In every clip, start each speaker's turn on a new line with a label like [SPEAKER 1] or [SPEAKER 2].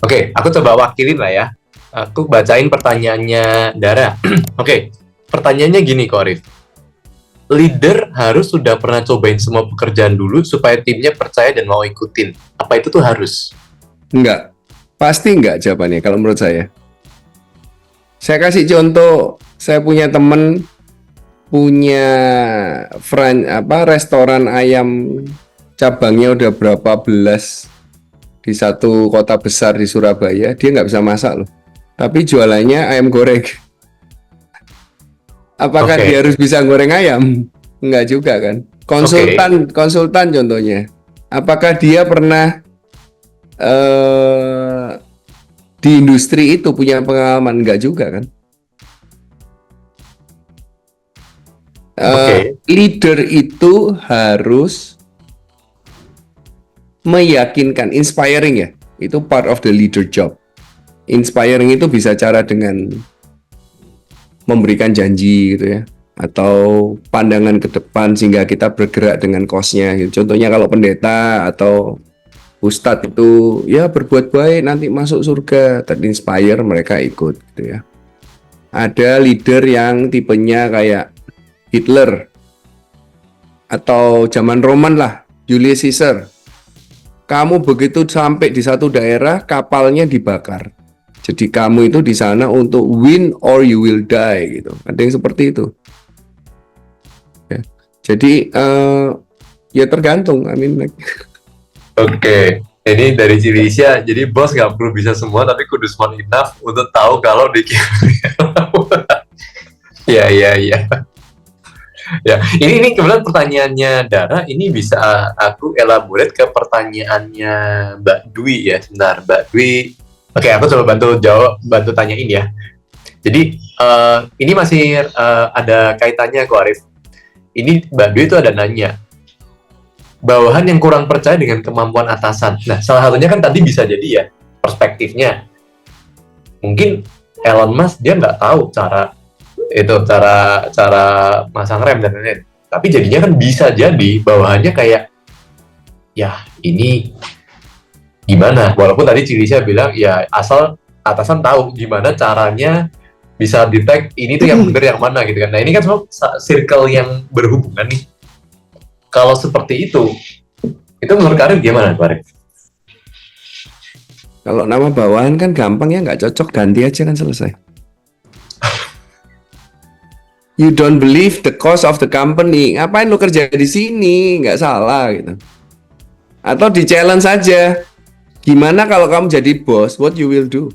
[SPEAKER 1] Oke, aku coba wakilin lah ya. Aku bacain pertanyaannya Dara. Oke, pertanyaannya gini kok, Arif. Leader harus sudah pernah cobain semua pekerjaan dulu supaya timnya percaya dan mau ikutin. Apa itu tuh harus?
[SPEAKER 2] Enggak. Pasti enggak jawabannya kalau menurut saya. Saya kasih contoh, saya punya teman punya restoran ayam cabangnya udah berapa belas di satu kota besar di Surabaya. Dia nggak bisa masak loh, tapi jualannya ayam goreng. Apakah
[SPEAKER 1] Oke.
[SPEAKER 2] dia harus bisa goreng ayam? Enggak juga kan. Konsultan contohnya. Apakah dia pernah di industri itu punya pengalaman? Enggak juga kan.
[SPEAKER 1] Oke.
[SPEAKER 2] Leader itu harus meyakinkan, inspiring ya. Itu part of the leader job. Inspiring itu bisa cara dengan memberikan janji gitu ya, atau pandangan ke depan sehingga kita bergerak dengan cost-nya gitu. Contohnya kalau pendeta atau ustadz itu ya berbuat baik nanti masuk surga, terinspire mereka ikut gitu ya. Ada leader yang tipenya kayak Hitler atau zaman Roman lah, Julius Caesar. Kamu begitu sampai di satu daerah, kapalnya dibakar. Jadi kamu itu di sana untuk win or you will die gitu. Ada yang seperti itu. Ya. Jadi ya tergantung.
[SPEAKER 1] Oke. Ini dari Cilisya, jadi bos nggak perlu bisa semua, tapi kudu smart enough untuk tahu kalau dikira. Ya, ya, ya. Ya, ini kebetulan pertanyaannya Dara, ini bisa aku elaborate ke pertanyaannya Mbak Dwi ya. Sebentar, Mbak Dwi. Oke, aku coba bantu tanyain ya. Jadi ini masih ada kaitannya kok, Arif. Ini Mbak Dwi itu ada nanya, bawahan yang kurang percaya dengan kemampuan atasan. Nah, salah satunya kan tadi bisa jadi ya perspektifnya. Mungkin Elon Musk dia nggak tahu cara masang rem dan lain-lain. Tapi jadinya kan bisa jadi bawahannya kayak, ya ini gimana? Walaupun tadi Cilisya bilang ya asal atasan tahu gimana caranya bisa detect ini tuh yang benar yang mana gitu kan. Nah ini kan semua circle yang berhubungan nih. Kalau seperti itu menurut Arif gimana, Pak Arif?
[SPEAKER 2] Kalau nama bawahan kan gampang ya, nggak cocok ganti aja kan selesai. You don't believe the cost of the company, ngapain lu kerja di sini? Nggak salah gitu. Atau di challenge saja. Gimana kalau kamu jadi bos? What you will do?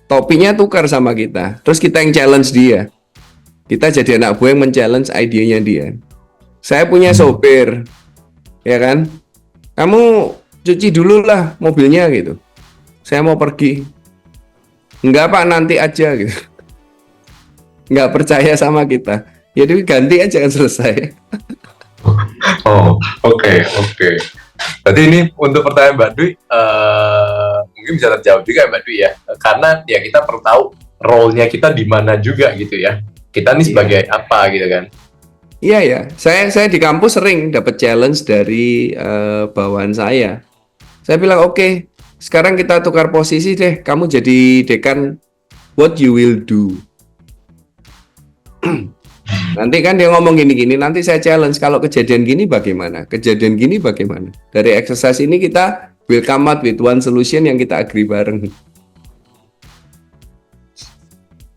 [SPEAKER 2] Topinya tukar sama kita, terus kita yang challenge dia. Kita jadi anak buah yang men-challenge idenya dia. Saya punya sopir, ya kan? Kamu cuci dulu lah mobilnya gitu. Saya mau pergi. Enggak Pak, nanti aja gitu. Enggak percaya sama kita. Jadi ganti aja kan selesai.
[SPEAKER 1] Oh, oke. Berarti ini untuk pertanyaan Mbak Dwi, mungkin bisa terjawab juga Mbak Dwi ya. Karena ya kita perlu tahu role-nya kita di mana juga gitu ya. Kita nih sebagai apa gitu kan.
[SPEAKER 2] Iya ya, saya di kampus sering dapat challenge dari bawahan saya. Saya bilang oke, sekarang kita tukar posisi deh. Kamu jadi dekan, what you will do? Nanti kan dia ngomong gini-gini, nanti saya challenge kalau kejadian gini bagaimana? Kejadian gini bagaimana? Dari exercise ini kita will come out with one solution yang kita agree bareng.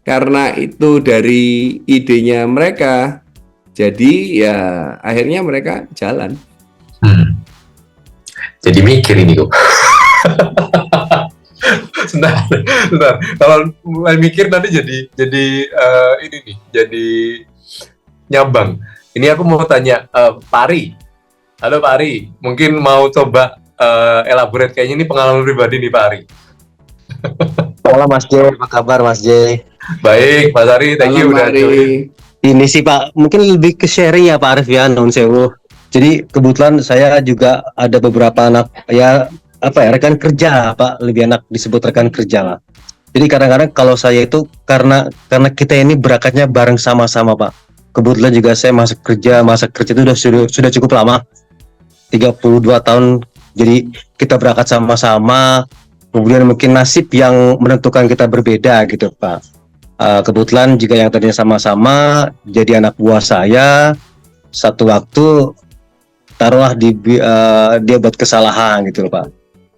[SPEAKER 2] Karena itu dari idenya mereka. Jadi ya akhirnya mereka jalan.
[SPEAKER 1] Jadi mikir ini kok. Sebentar. Kalau mulai mikir nanti jadi ini nih, jadi nyambang. Ini aku mau tanya Pari. Halo Pari, mungkin mau coba elaborate, kayaknya ini pengalaman pribadi nih Pari.
[SPEAKER 3] Halo Mas J, apa kabar Mas J?
[SPEAKER 1] Baik, Mas Ari, thank you udah join.
[SPEAKER 3] Ini sih Pak, mungkin lebih ke sharing ya Pak Arif ya, non sewu. Jadi kebetulan saya juga ada beberapa anak ya rekan kerja Pak, lebih enak disebut rekan kerja lah. Jadi kadang-kadang kalau saya itu karena kita ini berakatnya bareng sama-sama Pak. Kebetulan juga saya masa kerja itu sudah cukup lama, 32 tahun. Jadi kita berangkat sama-sama. kemudian mungkin nasib yang menentukan kita berbeda gitu Pak. Kebetulan juga yang tadinya sama-sama jadi anak buah saya, satu waktu taruhlah dia buat kesalahan gitu loh Pak.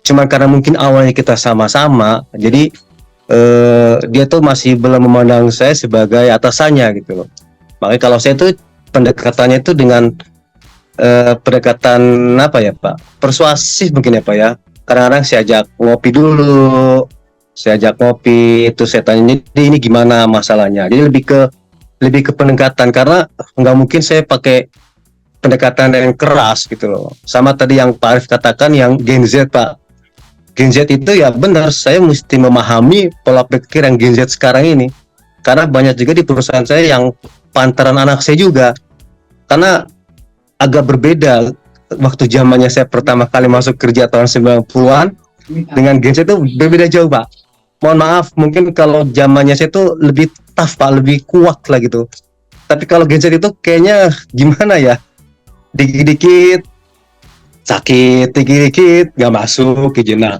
[SPEAKER 3] Cuman karena mungkin awalnya kita sama-sama, jadi dia tuh masih belum memandang saya sebagai atasannya gitu loh. Makanya kalau saya tuh pendekatannya itu dengan pendekatan apa ya Pak, persuasif mungkin ya Pak ya. Kadang-kadang saya ajak ngopi dulu, itu saya tanya, jadi ini gimana masalahnya. Jadi lebih ke pendekatan, karena nggak mungkin saya pakai pendekatan yang keras gitu loh. Sama tadi yang Pak Arif katakan yang Gen Z Pak. Gen Z itu ya benar, saya mesti memahami pola pikir yang Gen Z sekarang ini. Karena banyak juga di perusahaan saya yang pantaran anak saya juga. Karena agak berbeda waktu zamannya saya pertama kali masuk kerja tahun 90-an dengan Gen Z itu berbeda jauh Pak. Mohon maaf, mungkin kalau zamannya saya itu lebih tough Pak, lebih kuat lah gitu. Tapi kalau Gen Z itu kayaknya gimana ya? Dikit-dikit sakit, dikit-dikit nggak masuk gitu. Nah,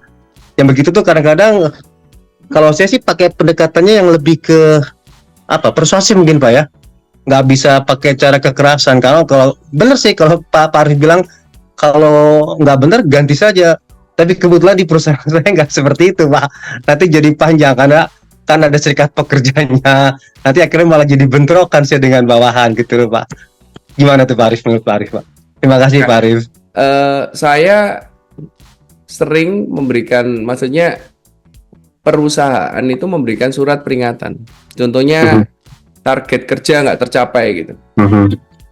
[SPEAKER 3] yang begitu tuh kadang-kadang kalau saya sih pakai pendekatannya yang lebih ke apa, persuasif mungkin Pak ya. Nggak bisa pakai cara kekerasan. Kalau bener sih kalau Pak Arif bilang kalau nggak bener ganti saja. Tapi kebetulan di perusahaan saya nggak seperti itu Pak. Nanti jadi panjang karena kan ada serikat pekerjanya. Nanti akhirnya malah jadi bentrokan saya dengan bawahan gitu loh Pak. Gimana tuh Pak Arif, menurut Pak Arif Pak? Terima kasih Pak Arif.
[SPEAKER 2] Saya sering memberikan, maksudnya perusahaan itu memberikan surat peringatan. Contohnya target kerja nggak tercapai gitu.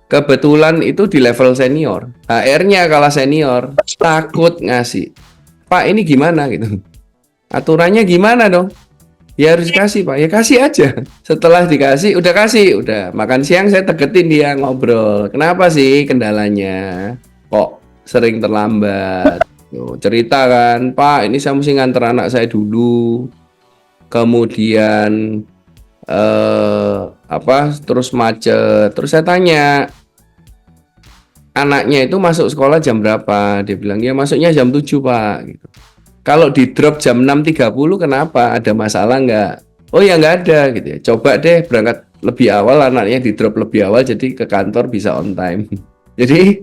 [SPEAKER 2] Kebetulan itu di level senior. HR-nya kalah senior, takut ngasih. Pak ini gimana gitu? Aturannya gimana dong? Ya harus kasih Pak, ya kasih aja. Setelah dikasih, udah makan siang saya deketin dia ngobrol. Kenapa sih kendalanya? Kok sering terlambat? Tuh, cerita kan, Pak ini saya mesti nganter anak saya dulu. Kemudian terus macet. Terus saya tanya, anaknya itu masuk sekolah jam berapa? Dia bilang ya masuknya jam 7 Pak gitu. Kalau di drop jam 6.30 kenapa? Ada masalah nggak? Oh ya nggak ada gitu ya. Coba deh berangkat lebih awal, anaknya di drop lebih awal jadi ke kantor bisa on time. Jadi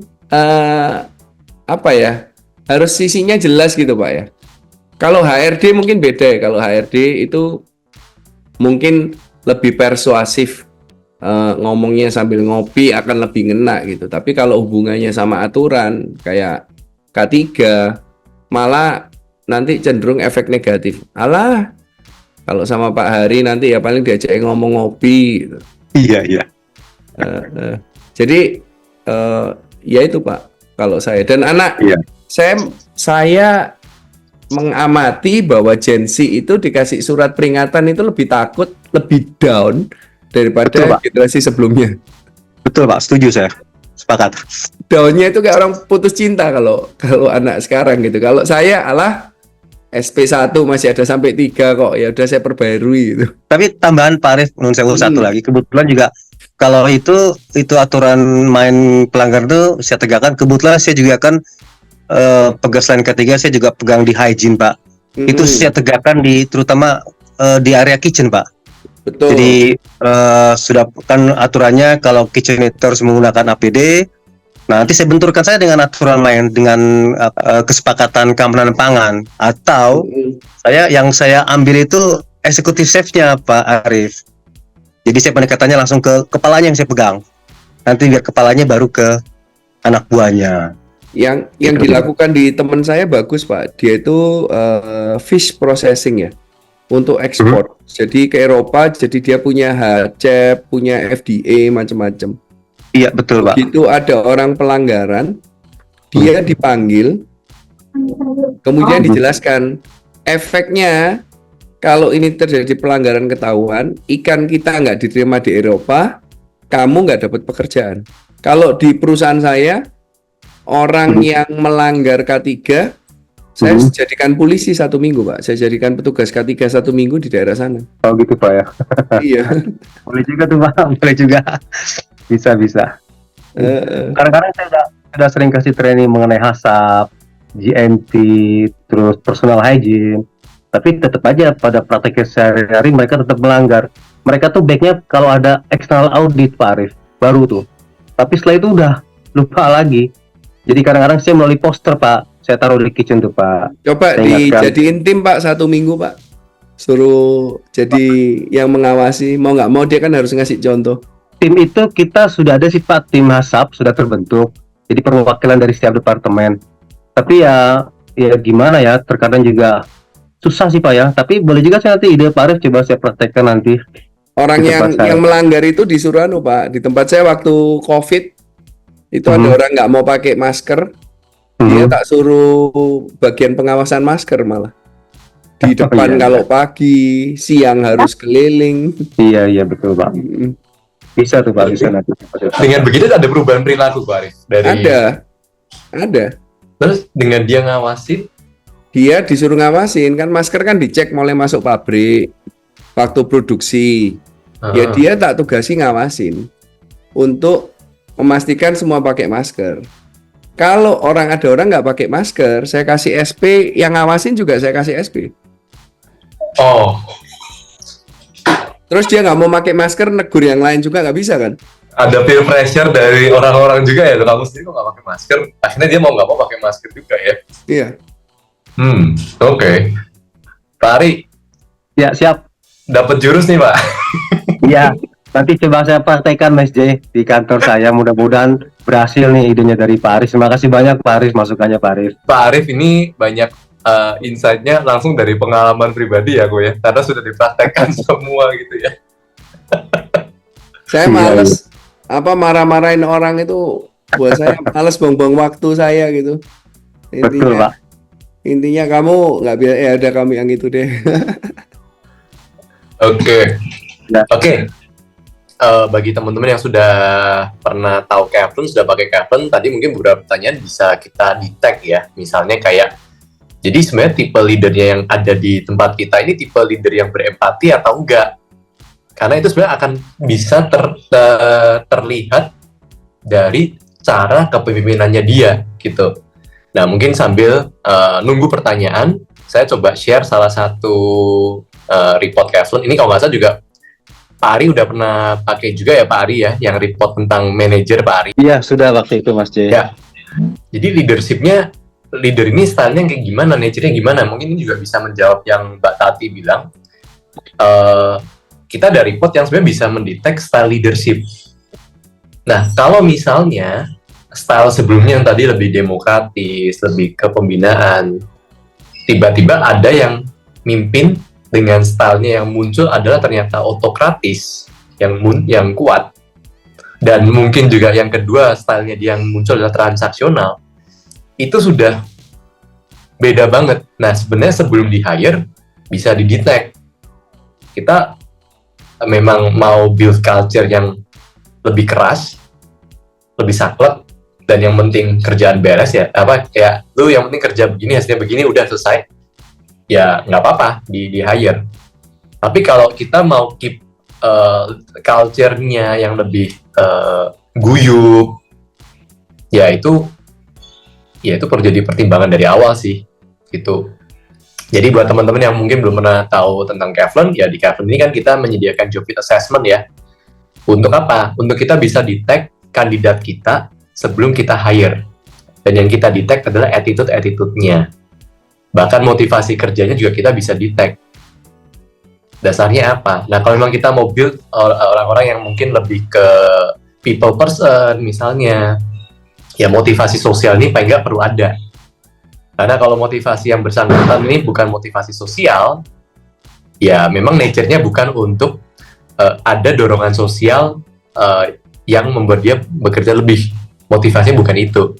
[SPEAKER 2] apa ya? Harus sisinya jelas gitu Pak ya. Kalau HRD mungkin beda ya. Kalau HRD itu mungkin lebih persuasif, ngomongnya sambil ngopi akan lebih ngena gitu. Tapi kalau hubungannya sama aturan kayak K3 malah nanti cenderung efek negatif. Alah, kalau sama Pak Hari nanti ya paling diajak ngomong ngopi gitu.
[SPEAKER 3] Iya.
[SPEAKER 2] Jadi ya itu Pak, kalau saya dan anak saya mengamati bahwa Gen Z itu dikasih surat peringatan itu lebih takut, lebih down daripada generasi sebelumnya.
[SPEAKER 3] Betul Pak, setuju saya. Sepakat.
[SPEAKER 2] Downnya itu kayak orang putus cinta kalau anak sekarang gitu. Kalau saya SP1 masih ada sampai 3 kok. Ya udah saya perbarui gitu.
[SPEAKER 3] Tapi tambahan Pak Arif, menurut saya satu lagi. Kebetulan juga kalau itu aturan main pelanggar itu saya tegakkan. Kebetulan saya juga kan selain ketiga saya juga pegang di hygiene Pak. Itu saya tegakkan terutama di area kitchen Pak.
[SPEAKER 2] Betul.
[SPEAKER 3] Jadi sudah kan aturannya kalau kitchen itu harus menggunakan APD. Nah, nanti saya benturkan saya dengan aturan lain dengan kesepakatan keamanan pangan, atau saya ambil itu eksekutif chef-nya Pak Arif. Jadi saya pendekatannya langsung ke kepalanya yang saya pegang. Nanti biar kepalanya baru ke anak buahnya.
[SPEAKER 2] Yang dilakukan di teman saya bagus Pak. Dia itu fish processing ya, untuk ekspor. Jadi ke Eropa, jadi dia punya HACCP, punya FDA macam-macam.
[SPEAKER 3] Iya betul Pak.
[SPEAKER 2] Begitu ada orang pelanggaran, dia dipanggil, kemudian dijelaskan efeknya. Kalau ini terjadi pelanggaran ketahuan, ikan kita nggak diterima di Eropa, kamu nggak dapat pekerjaan. Kalau di perusahaan saya, orang yang melanggar K3, saya jadikan polisi 1 minggu Pak. Saya jadikan petugas K3 1 minggu di daerah sana.
[SPEAKER 3] Oh gitu Pak ya.
[SPEAKER 2] Iya.
[SPEAKER 3] Boleh juga tuh Pak, boleh juga. Bisa. Kadang-kadang saya sudah sering kasih training mengenai HACCP, GMP, terus personal hygiene. tapi tetap aja pada prakteknya sehari-hari mereka tetap melanggar. Mereka tuh baiknya kalau ada external audit Pak Arif, baru tuh. Tapi setelah itu udah lupa lagi. Jadi kadang-kadang saya melalui poster Pak, saya taruh di kitchen tuh Pak.
[SPEAKER 2] Coba
[SPEAKER 3] Saya ingatkan.
[SPEAKER 2] dijadiin tim Pak 1 minggu Pak. Suruh jadi yang mengawasi. Mau nggak mau dia kan harus ngasih contoh.
[SPEAKER 3] Tim itu kita sudah ada sih Pak, tim HASAP sudah terbentuk. Jadi perwakilan dari setiap departemen. Tapi ya gimana ya, terkadang juga susah sih Pak ya. Tapi boleh juga saya nanti ide Pak Arif coba saya praktekkan nanti.
[SPEAKER 2] Orang
[SPEAKER 3] Di tempat saya.
[SPEAKER 2] yang melanggar itu disuruh Pak. Di tempat saya waktu COVID itu ada orang nggak mau pakai masker, dia tak suruh bagian pengawasan masker malah. Di depan
[SPEAKER 3] iya.
[SPEAKER 2] kalau pagi, siang harus keliling.
[SPEAKER 3] Iya betul Pak. Bisa tuh Pak, bisa nanti.
[SPEAKER 1] Dengan begitu ada perubahan perilaku Pak Arif dari.
[SPEAKER 2] Ada.
[SPEAKER 1] Terus dengan dia ngawasin,
[SPEAKER 2] Dia disuruh ngawasin kan, masker kan dicek mulai masuk pabrik, waktu produksi. Ya dia tak tugasi ngawasin untuk memastikan semua pakai masker. Kalau ada orang nggak pakai masker, saya kasih SP, yang ngawasin juga saya kasih SP.
[SPEAKER 1] oh
[SPEAKER 2] Terus dia nggak mau pakai masker, negur yang lain juga nggak bisa kan?
[SPEAKER 1] ada peer pressure dari orang-orang juga ya, kamu sendiri kok nggak pakai masker, akhirnya dia mau nggak mau pakai masker juga ya.
[SPEAKER 2] Iya.
[SPEAKER 1] Oke. Pak Ari,
[SPEAKER 3] Ya siap.
[SPEAKER 1] dapat jurus nih Pak.
[SPEAKER 3] Iya. Nanti coba saya praktekkan Mas J di kantor saya. Mudah-mudahan berhasil nih idenya dari Pak Aris. Terima kasih banyak Pak Aris masukannya Pak Aris.
[SPEAKER 1] Pak Arif ini banyak insight-nya langsung dari pengalaman pribadi ya gue ya, karena sudah dipraktekkan semua gitu ya.
[SPEAKER 2] Saya males marah-marahin orang itu, buat saya males buang-buang waktu saya gitu.
[SPEAKER 3] Betul Pak.
[SPEAKER 2] Intinya kamu nggak biasa, ya ada kami yang itu deh.
[SPEAKER 1] Oke.
[SPEAKER 3] Ya.
[SPEAKER 1] Oke. Bagi teman-teman yang sudah pernah tahu Kevlon, sudah pakai Kevlon, tadi mungkin beberapa pertanyaan bisa kita di-tag ya. Misalnya kayak, jadi sebenarnya tipe leadernya yang ada di tempat kita ini tipe leader yang berempati atau enggak? Karena itu sebenarnya akan bisa terlihat dari cara kepemimpinannya dia gitu. Nah mungkin sambil nunggu pertanyaan, saya coba share salah satu report Kevlon. Ini kalau nggak salah juga Pak Ari udah pernah pakai juga ya Pak Ari ya, yang report tentang manajer Pak Ari.
[SPEAKER 3] Iya sudah waktu itu Mas J.
[SPEAKER 1] Ya. Jadi leader ini stylenya kayak gimana, nature-nya gimana? Mungkin ini juga bisa menjawab yang Mbak Tati bilang. Kita ada report yang sebenarnya bisa mendetek style leadership. Nah, kalau misalnya style sebelumnya yang tadi lebih demokratis, lebih kepembinaan, tiba-tiba ada yang mimpin dengan stylenya yang muncul adalah ternyata autokratis, yang kuat, dan mungkin juga yang kedua stylenya yang muncul adalah transaksional, itu sudah beda banget. Nah, sebenarnya sebelum di-hire bisa didetect. Kita memang mau build culture yang lebih keras, lebih saklek, dan yang penting kerjaan beres ya, kayak lu yang penting kerja begini, hasilnya begini, udah selesai, ya nggak apa-apa di hire. Tapi kalau kita mau keep culture-nya yang lebih guyup, ya itu perlu jadi pertimbangan dari awal sih, gitu. Jadi buat teman-teman yang mungkin belum pernah tahu tentang Kevlon, ya di Kevlon ini kan kita menyediakan job fit assessment ya. Untuk apa? Untuk kita bisa detect kandidat kita sebelum kita hire. Dan yang kita detect adalah attitude-nya. Bahkan motivasi kerjanya juga kita bisa detect. Dasarnya apa? Nah, kalau memang kita mau build orang-orang yang mungkin lebih ke people person misalnya, ya motivasi sosial ini paling nggak perlu ada. Karena kalau motivasi yang bersangkutan ini bukan motivasi sosial, ya memang nature-nya bukan untuk ada dorongan sosial yang membuat dia bekerja lebih. Motivasinya bukan itu.